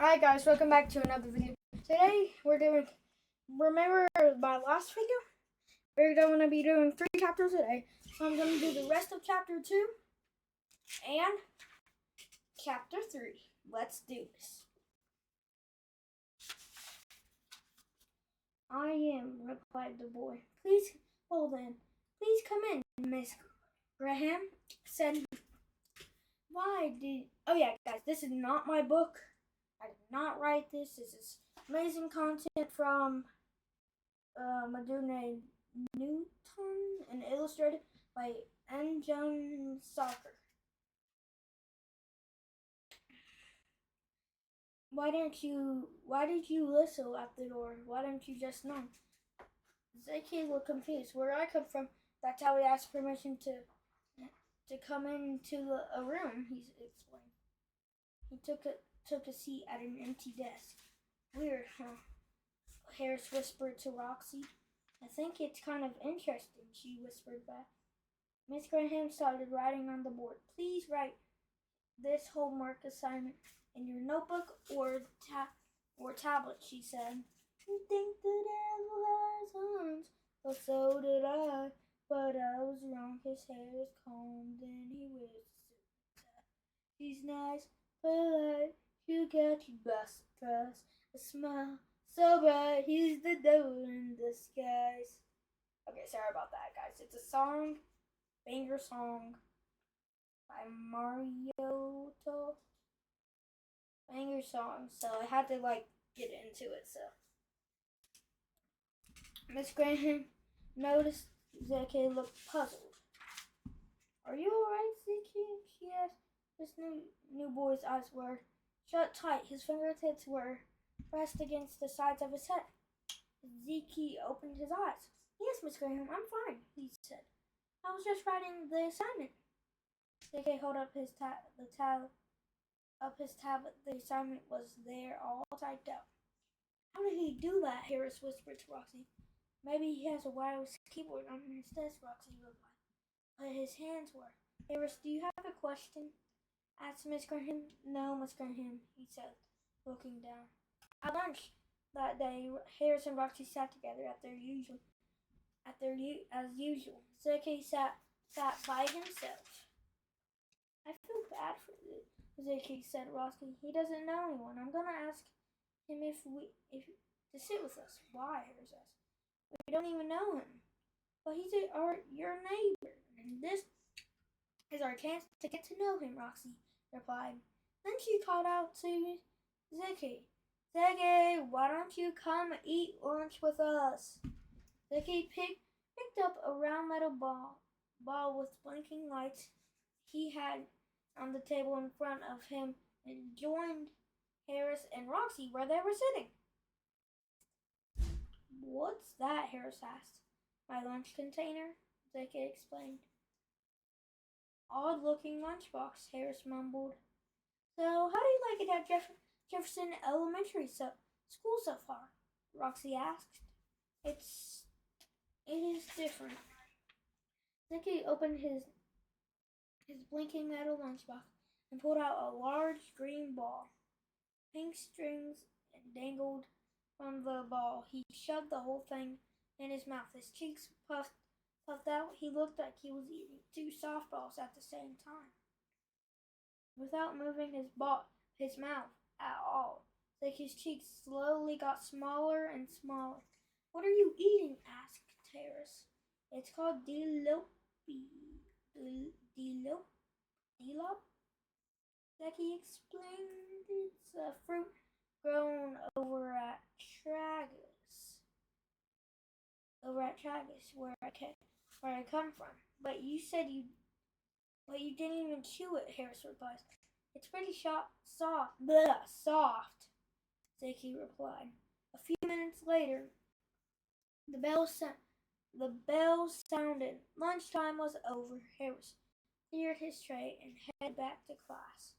Hi guys, welcome back to another video. Today we're doing, remember my last video? We're going to be doing 3 chapters today. So I'm going to do the rest of chapter 2 and chapter 3. Let's do this. I am, replied the boy. Please, well then, please come in, Miss Graham said. Oh yeah guys, this is not my book. I did not write this. This is amazing content from a dude named Newton and illustrated by N. Jones Soccer. Why did you whistle at the door? Why didn't you just knock? Zaki looked confused. Where I come from, that's how he asked permission to come into a room, he explained. He took a seat at an empty desk. Weird, huh? Harris whispered to Roxy. I think it's kind of interesting, she whispered back. Miss Graham started writing on the board. Please write this homework assignment in your notebook or tablet, she said. You think the devil has horns? Well, so did I. But I was wrong. His hair is combed and he wears a suit. He's nice, polite, you got your best dress, a smile so bright, he's the devil in disguise. Okay, sorry about that, guys. It's a song, banger song by Marioto. Banger song, so I had to get into it. So Miss Graham noticed Zeke looked puzzled. Are you alright, Zeke? She asked. This new boy's eyes were shut tight. His fingertips were pressed against the sides of his head. Zeke opened his eyes. Yes, Miss Graham, I'm fine, he said. I was just writing the assignment. Zeke held up his tablet. The assignment was there, all typed out. How did he do that? Harris whispered to Roxy. Maybe he has a wireless keyboard on his desk, Roxy replied. But his hands were. Harris, do you have a question? Asked Miss Graham. No, Miss Graham, he said, looking down. At lunch that day, Harris and Roxy sat together as usual. Zeke sat by himself. I feel bad for Zeke, said Roxy. He doesn't know anyone. I'm gonna ask him if to sit with us. Why? Harris asked. We don't even know him. But he's your neighbor, and this is our chance to get to know him, Roxy replied. Then she called out to Zeke. Zeke, why don't you come eat lunch with us? Zeke picked up a round metal ball with blinking lights he had on the table in front of him and joined Harris and Roxy where they were sitting. What's that? Harris asked. My lunch container, Zeke explained. Odd-looking lunchbox, Harris mumbled. So, how do you like it at Jefferson Elementary School so far? Roxy asked. It is different. Zeke opened his blinking metal lunchbox and pulled out a large green ball. Pink strings dangled from the ball. He shoved the whole thing in his mouth. His cheeks puffed out. He looked like he was eating 2 softballs at the same time. Without moving his mouth at all, Zeke's cheeks slowly got smaller and smaller. What are you eating? Asked Harris. It's called Delop. Zeke explained. It's a fruit grown over at Tragus, where I come from. But you said but you didn't even chew it, Harris replies. It's pretty soft. Zeke replied. A few minutes later, the bell sounded. Lunchtime was over. Harris cleared his tray and headed back to class.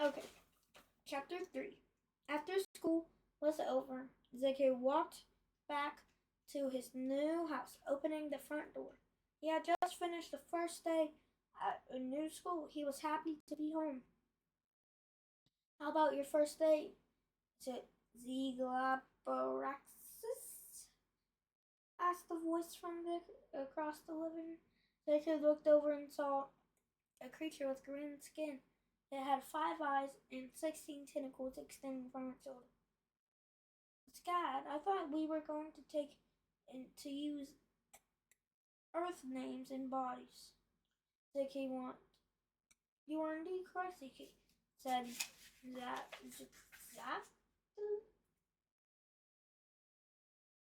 Okay, chapter 3. After school was over, Zeke walked back to his new house, opening the front door. He had just just finished the first day at a new school. He was happy to be home. How about your first day to Zeglaboraxis? Asked the voice from across the living room. The kid looked over and saw a creature with green skin. It had 5 eyes and 16 tentacles extending from its shoulder. Scad, I thought we were going to to use Earth names and bodies. Ziki want. You are indeed correct, Ziki, said that.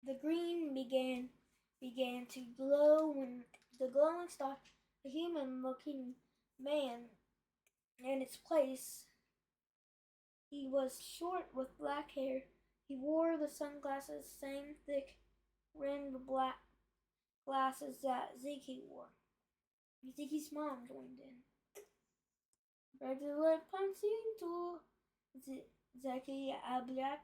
The green began to glow when the glowing star, a human-looking man, in its place. He was short with black hair. He wore the sunglasses, same thick rimmed black glasses that Ziki wore. Ziki's mom joined in. Regular Pancito, Zeki Ablak,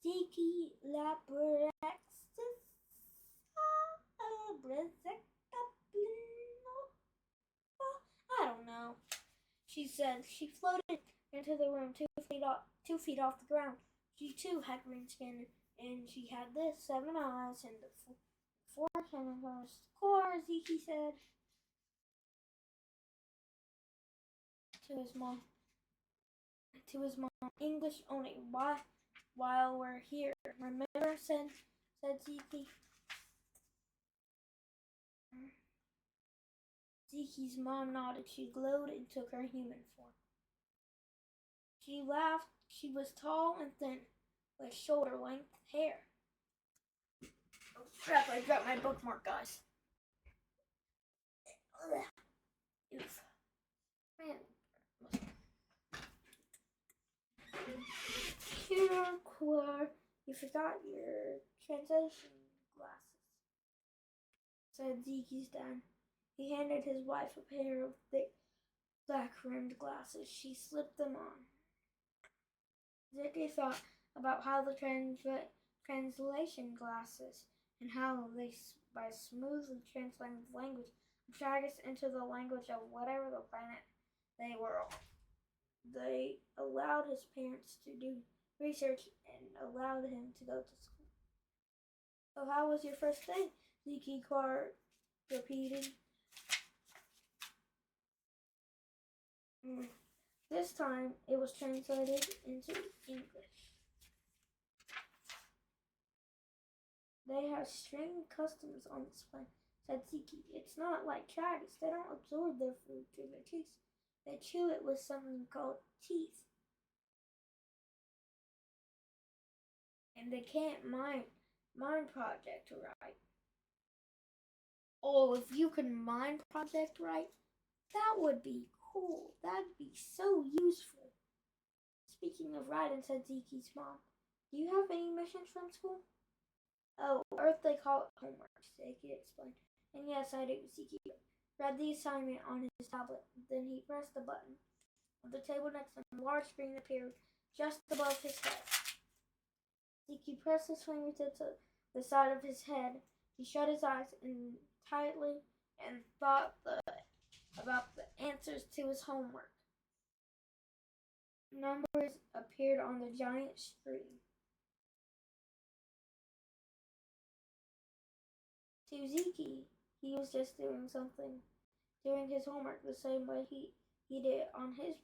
Ziki Labraxis, I don't know, she said. She floated into the room 2 feet off the ground. She too had green skin, and she had the 7 eyes and the 4 tentacles. Core, Ziki said to his mom. English only. While we're here, remember, said Ziki. Ziki's mom nodded. She glowed and took her human form. She laughed. She was tall and thin, with shoulder-length hair. Oh crap, I dropped my bookmark, guys. Oof. Man. You forgot your translation glasses, said Ziki's dad. He handed his wife a pair of thick, black-rimmed glasses. She slipped them on. Ziki thought about how the translation glasses and how they, by smoothly translating the language of Tragus into the language of whatever the planet they were on, they allowed his parents to do research and allowed him to go to school. So how was your first day? Ziki Clark repeated. This time it was translated into English. They have strange customs on this planet, said Ziki. It's not like Tragus. They don't absorb their food through their teeth. They chew it with something called teeth. And they can't mind project right. Oh, if you could mind project right, that would be cool. That'd be so useful. Speaking of writing, said Ziki's mom, do you have any missions from school? Oh, Earth they call it homework, Ziki explained. And yes, I do. Ziki read the assignment on his tablet. Then he pressed the button. On the table next to him, a large screen appeared just above his head. Ziki pressed his fingertips to the side of his head. He shut his eyes tightly and thought about the answers to his homework. Numbers appeared on the giant screen. To Ziki, he was just doing his homework the same way he did on his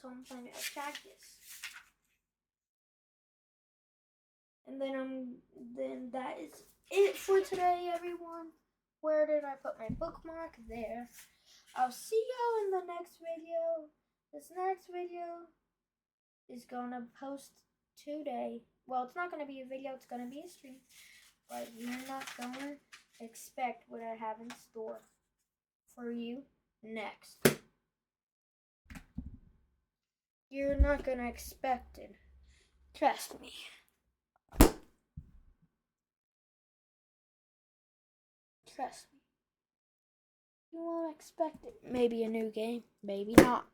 home planet of Tragus. And then that is it for today, everyone. Where did I put my bookmark? There. I'll see y'all in the next video. This next video is gonna post today. Well, it's not gonna be a video, it's gonna be a stream. But you're not gonna expect what I have in store for you next. You're not gonna expect it. Trust me. Trust me. You won't expect it. Maybe a new game, maybe not.